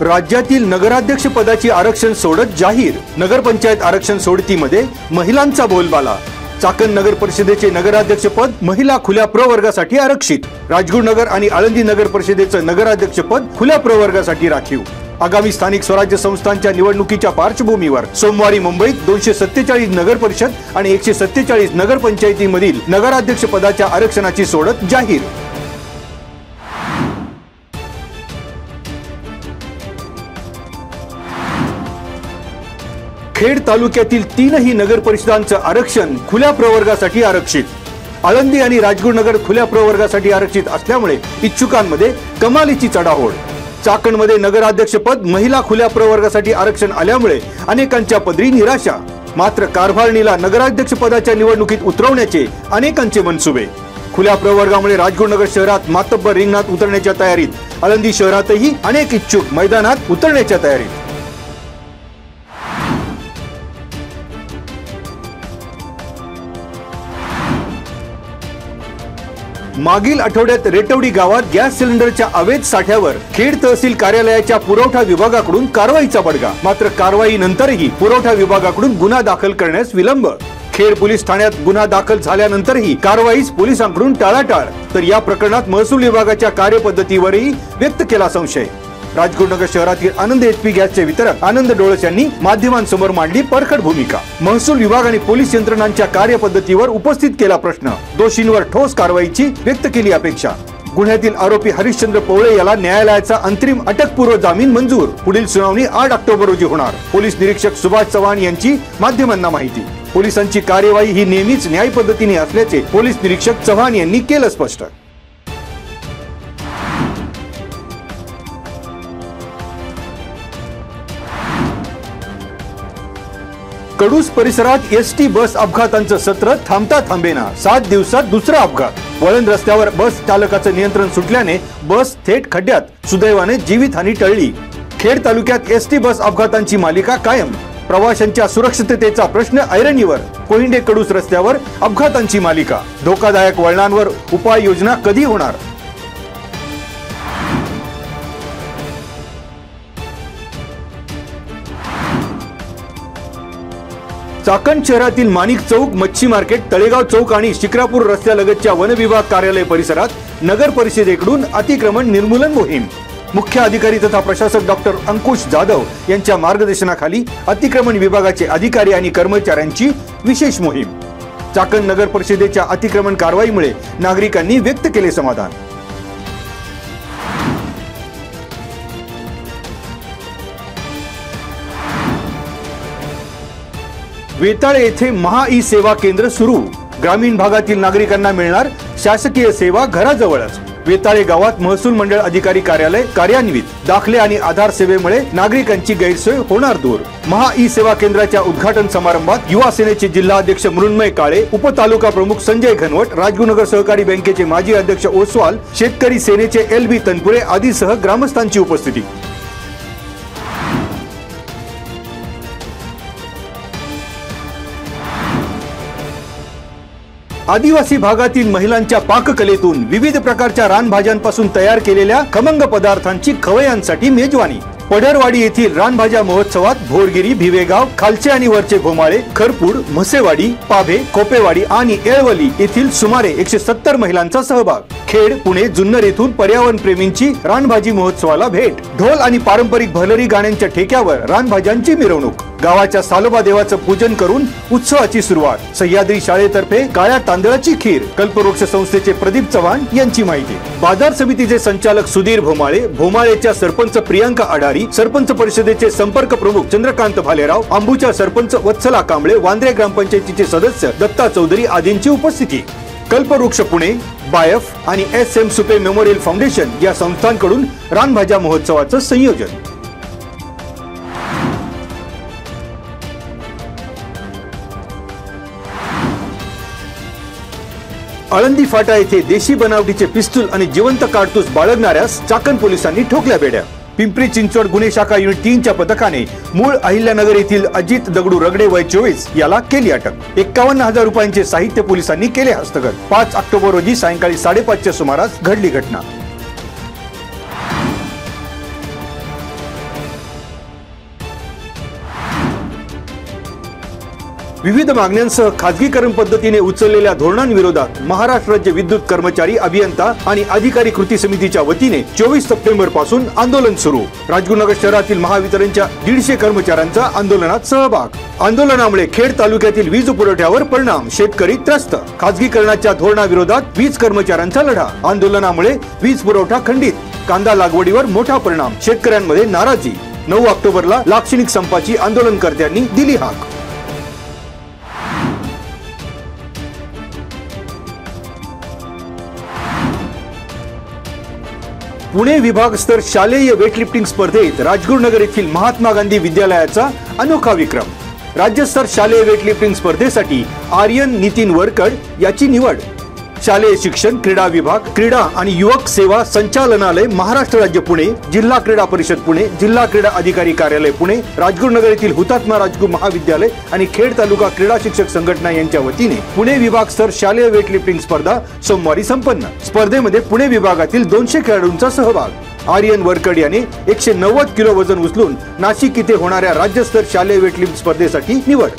राज्यातील नगराध्यक्ष पदाची आरक्षण सोडत जाहीर. नगरपंचायत आरक्षण सोडतीमध्ये महिलांचा बोलबाला. चाकण नगर परिषदेचे नगराध्यक्ष पद महिला खुल्या प्रवर्गासाठी आरक्षित. राजगुरुनगर आणि आळंदी नगर परिषदेचं नगराध्यक्ष पद खुल्या प्रवर्गासाठी राखीव. आगामी स्थानिक स्वराज्य संस्थांच्या निवडणुकीच्या पार्श्वभूमीवर सोमवारी मुंबईत 247 नगर परिषद आणि 147 नगरपंचायतीमधील नगराध्यक्ष पदाच्या आरक्षणाची सोडत जाहीर. खेड तालुक्यातील 3ही नगर परिषदांचं आरक्षण खुल्या प्रवर्गासाठी आरक्षित. आळंदी आणि राजगुरुनगर खुल्या प्रवर्गासाठी आरक्षित असल्यामुळे इच्छुकांमध्ये कमालीची चढाओढ. चाकणमध्ये नगराध्यक्ष पद महिला खुल्या प्रवर्गासाठी आरक्षण आल्यामुळे अनेकांच्या पदरी निराशा. मात्र कारभारणीला नगराध्यक्ष पदाच्या निवडणुकीत उतरवण्याचे अनेकांचे मनसुबे. खुल्या प्रवर्गामुळे राजगुरुनगर शहरात मातब्बर रिंगणात उतरण्याच्या तयारीत. आळंदी शहरातही अनेक इच्छुक मैदानात उतरण्याच्या तयारीत. मागील आठवड्यात रेटवडी गावात गॅस सिलेंडरच्या अवैध साठ्यावर खेड तहसील कार्यालयाच्या पुरवठा विभागाकडून कारवाईचा बडगा. मात्र कारवाईनंतरही पुरवठा विभागाकडून गुन्हा दाखल करण्यास विलंब. खेड पोलीस ठाण्यात गुन्हा दाखल झाल्यानंतरही कारवाईस पोलिसांकडून टाळाटाळ. तर या प्रकरणात महसूल विभागाच्या कार्यपद्धतीवरही व्यक्त केला संशय. राजगुरुनगर शहरातील आनंद HP गॅसचे वितरक आनंद डोळस यांनी माध्यमांसमोर मांडली परखड भूमिका. महसूल विभाग आणि पोलीस यंत्रणांच्या कार्यपद्धतीवर उपस्थित केला प्रश्न. दोषींवर ठोस कारवाईची व्यक्त केली अपेक्षा. गुन्ह्यातील आरोपी हरिश्चंद्र पवळे याला न्यायालयाचा अंतरिम अटकपूर्व जामीन मंजूर. पुढील सुनावणी 8 ऑक्टोबर रोजी होणार. पोलीस निरीक्षक सुभाष चव्हाण यांची माध्यमांना माहिती. पोलिसांची कार्यवाही ही नेहमीच न्याय पद्धतीने असल्याचे पोलीस निरीक्षक चव्हाण यांनी केलं स्पष्ट. कडूस परिसरात ST बस अपघातांचं सत्र थांबता थांबेना. 7 दिवसात दुसरा अपघात. वळण रस्त्यावर बस चालकाचं नियंत्रण सुटल्याने बस थेट खड्ड्यात. सुदैवाने जीवितहानी टळली. खेड तालुक्यात ST बस अपघातांची मालिका कायम. प्रवाशांच्या सुरक्षिततेचा प्रश्न ऐरणीवर. कोहिंडे कडूस रस्त्यावर अपघातांची मालिका. धोकादायक वळणांवर उपाययोजना कधी होणार? चाकण शहरातील माणिक चौक, मच्छी मार्केट, तळेगाव चौक आणि शिक्रापूर रस्त्यालगतच्या वन विभाग कार्यालय परिसरात नगर परिषदेकडून अतिक्रमण निर्मूलन मोहीम. मुख्य अधिकारी तथा प्रशासक डॉक्टर अंकुश जाधव यांच्या मार्गदर्शनाखाली अतिक्रमण विभागाचे अधिकारी आणि कर्मचाऱ्यांची विशेष मोहीम. चाकण नगर परिषदेच्या अतिक्रमण कारवाईमुळे नागरिकांनी व्यक्त केले समाधान. वेताळे येथे महा ई सेवा केंद्र सुरू. ग्रामीण भागातील नागरिकांना मिळणार शासकीय सेवा घराजवळच. वेताळे गावात महसूल मंडळ अधिकारी कार्यालय कार्यान्वित. दाखले आणि आधार सेवेमुळे नागरिकांची गैरसोय होणार दूर. महा ई सेवा केंद्राच्या उद्घाटन समारंभात युवा सेनेचे जिल्हाध्यक्ष मृण्मय काळे, उपतालुका प्रमुख संजय घनवट, राजगुरुनगर सहकारी बँकेचे माजी अध्यक्ष ओसवाल, शेतकरी सेनेचे LB तनपुरे आदीसह ग्रामस्थांची उपस्थिती. आदिवासी भागातील महिलांच्या पाककलेतून विविध प्रकारच्या रानभाज्यांपासून तयार केलेल्या खमंग पदार्थांची खवय्यांसाठी मेजवानी. पडरवाडी येथील रानभाज्या महोत्सवात भोरगिरी, भिवेगाव, खालचे आणि वरचे घोमाळे, खरपूड, म्हसेवाडी, पाभे, खोपेवाडी आणि येळवली येथील सुमारे 170 महिलांचा सहभाग. खेड, पुणे, जुन्नर येथून पर्यावरण प्रेमींची रानभाजी महोत्सवाला भेट. ढोल आणि पारंपरिक भलरी गाण्यांच्या ठेक्यावर रानभाज्यांची मिरवणूक. गावाच्या सालोबा देवाचं पूजन करून उत्सवाची सुरुवात. सह्याद्री शाळेतर्फे काळ्या तांदळाची खीर. कल्पवृक्ष संस्थेचे प्रदीप चव्हाण यांची माहिती. बाजार समितीचे संचालक सुधीर भोमाळे, भोमाळेच्या सरपंच प्रियांका आढारी, सरपंच परिषदेचे संपर्क प्रमुख चंद्रकांत भालेराव, आंबूच्या सरपंच वत्सला कांबळे, वांद्रे ग्रामपंचायतीचे सदस्य दत्ता चौधरी आदींची उपस्थिती. कल्पवृक्ष पुणे, बायफ आणि SM सुपे मेमोरियल फाउंडेशन या संस्थांकडून रानभाज्या महोत्सवाचं संयोजन. आळंदी फाटा येथे देशी बनावटीचे पिस्तूल आणि जिवंत काडतूस बाळगणाऱ्यास चाकण पोलिसांनी ठोकल्या बेड्या. पिंपरी चिंचवड गुन्हे शाखा युनिट 3 च्या पथकाने मूळ अहिल्यानगर येथील अजित दगडू रगडे वय 24 याला केली अटक. 51,000 रुपयांचे साहित्य पोलिसांनी केले हस्तगत. 5 ऑक्टोबर रोजी सायंकाळी 5:30 च्या सुमारास घडली घटना. विविध मागण्यांसह खासगीकरण पद्धतीने उचललेल्या धोरणांविरोधात महाराष्ट्र राज्य विद्युत कर्मचारी अभियंता आणि अधिकारी कृती समितीच्या वतीने 24 सप्टेंबर पासून आंदोलन सुरू। राजगुरुनगर शहरातील महावितरणच्या 150 कर्मचाऱ्यांचा आंदोलनात सहभाग। आंदोलनामुळे खेड तालुक्यातील वीज पुरवठ्यावर परिणाम, शेतकरी त्रस्त। खासगीकरणाच्या धोरणाविरोधात वीज कर्मचाऱ्यांचा लढा। आंदोलनामुळे वीज पुरवठा खंडित, कांदा लागवडीवर मोठा परिणाम, शेतकऱ्यांमध्ये नाराजी। 9 ऑक्टोबरला लाक्षणिक संपाची आंदोलनकर्त्यांनी दिली हाक। पुणे विभागस्तर शालेय वेटलिफ्टिंग स्पर्धेत राजगुरुनगर येथील महात्मा गांधी विद्यालयाचा अनोखा विक्रम। राज्यस्तर शालेय वेटलिफ्टिंग स्पर्धेसाठी आर्यन नितीन वरकड याची निवड। शालेय शिक्षण, क्रीडा विभाग, क्रीडा आणि युवक सेवा संचालनालय, महाराष्ट्र राज्य पुणे, जिल्हा क्रीडा परिषद पुणे, जिल्हा क्रीडा अधिकारी कार्यालय पुणे, राजगुरुनगर येथील हुतात्मा राजगुरू महाविद्यालय आणि खेड तालुका क्रीडा शिक्षक संघटना यांच्या वतीने पुणे विभागस्तर शालेय वेटलिफ्टिंग स्पर्धा सोमवारी संपन्न। स्पर्धेमध्ये पुणे विभागातील 200 खेळाडूंचा सहभाग। आर्यन वरकड याने 190 किलो वजन उचलून नाशिक येथे होणाऱ्या राज्यस्तर शालेय वेटलिफ्टिंग स्पर्धेसाठी निवड।